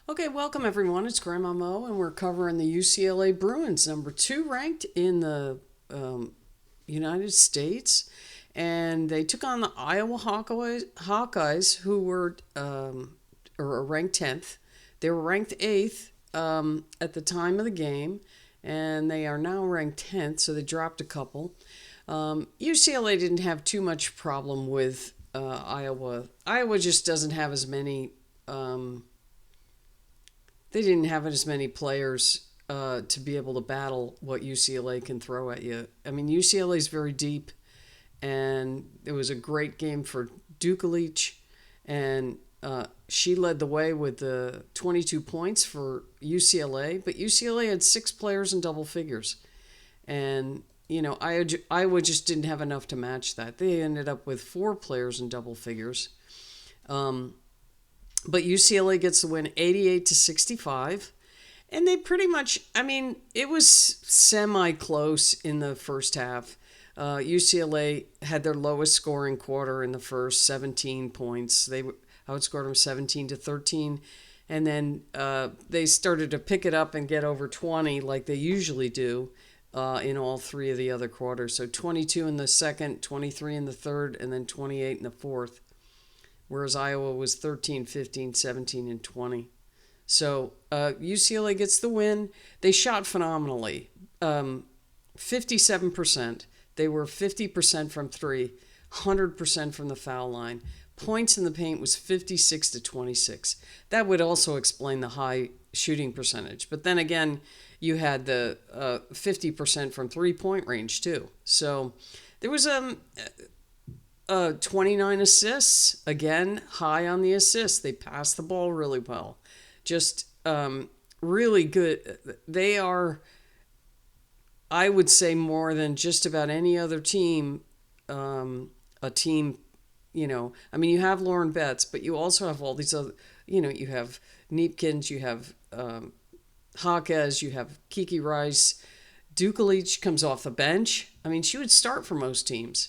Okay, welcome everyone. It's Grandma Mo, and we're covering the UCLA Bruins, number two ranked in the United States, and they took on the Iowa Hawkeyes, who were ranked 10th. They were ranked 8th at the time of the game, and they are now ranked 10th, so they dropped a couple. UCLA didn't have too much problem with Iowa. Iowa just doesn't have as many. They didn't have as many players to be able to battle what UCLA can throw at you. I mean, UCLA is very deep, and it was a great game for Dukelich, and she led the way with the 22 points for UCLA, but UCLA had six players in double figures. And, Iowa just didn't have enough to match that. They ended up with four players in double figures. But UCLA gets the win 88-65. And they pretty much, I mean, it was semi close in the first half. UCLA had their lowest scoring quarter in the first, 17 points. They outscored them 17-13. And then they started to pick it up and get over 20 like they usually do in all three of the other quarters. So 22 in the second, 23 in the third, and then 28 in the fourth. Whereas Iowa was 13, 15, 17, and 20. So UCLA gets the win. They shot phenomenally. 57%. They were 50% from three, 100% from the foul line. Points in the paint was 56-26. That would also explain the high shooting percentage. But then again, you had the 50% from three-point range too. So there was 29 assists. Again, high on the assists. They passed the ball really well. Just really good. They are, I would say, more than just about any other team, a team, I mean, you have Lauren Betts, but you also have all these other, you have Neepkins, you have Hawkes, you have Kiki Rice. Dukelich comes off the bench. I mean, she would start for most teams.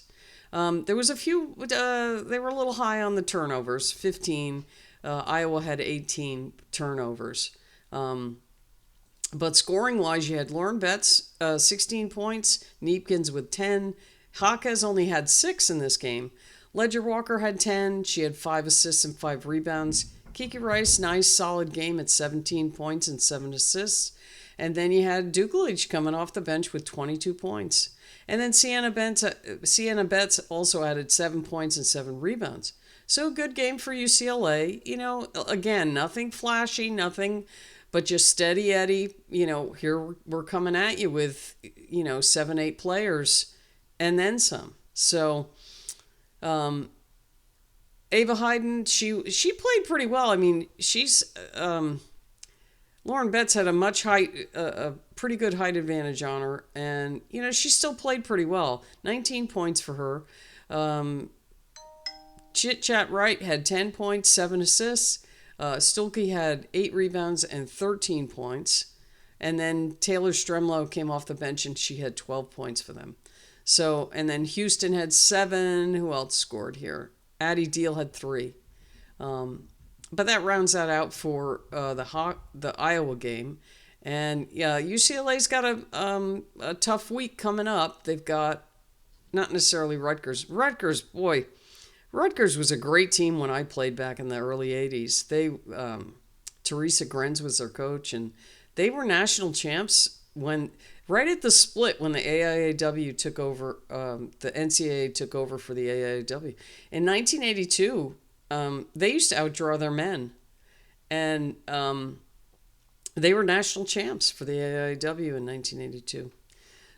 There was a few, they were a little high on the turnovers, 15. Iowa had 18 turnovers. But scoring-wise, you had Lauren Betts, 16 points, Neepkins with 10. Hawkes only had 6 in this game. Ledger Walker had 10. She had 5 assists and 5 rebounds. Kiki Rice, nice solid game at 17 points and 7 assists. And then you had Dukelich coming off the bench with 22 points. And then Sienna Betts also added 7 points and 7 rebounds. So good game for UCLA. Again, nothing flashy, nothing, but just steady Eddie. Here we're coming at you with, 7, 8 players and then some. So Ava Hayden, she played pretty well. I mean, she's Lauren Betts had a pretty good height advantage on her, and she still played pretty well. 19 points for her. Chit Chat Wright had 10 points, 7 assists. Stuelke had 8 rebounds and 13 points. And then Taylor Stremlow came off the bench and she had 12 points for them. So, and then Houston had 7. Who else scored here? Addie Deal had 3. But that rounds that out for the Iowa game. And yeah, UCLA's got a tough week coming up. They've got not necessarily Rutgers. Rutgers was a great team when I played back in the early 80s. Teresa Grenz was their coach, and they were national champs right at the split when the AIAW took over, the NCAA took over for the AIAW. In 1982, they used to outdraw their men, and they were national champs for the AIAW in 1982.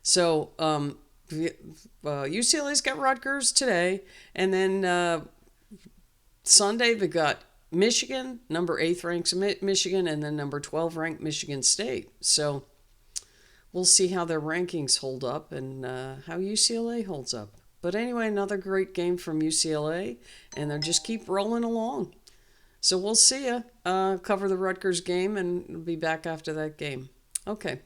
So UCLA's got Rutgers today, and then Sunday they've got Michigan, number 8th ranked Michigan, and then number 12 ranked Michigan State. So we'll see how their rankings hold up and how UCLA holds up. But anyway, another great game from UCLA, and they'll just keep rolling along. So we'll see you. Cover the Rutgers game, and be back after that game. Okay.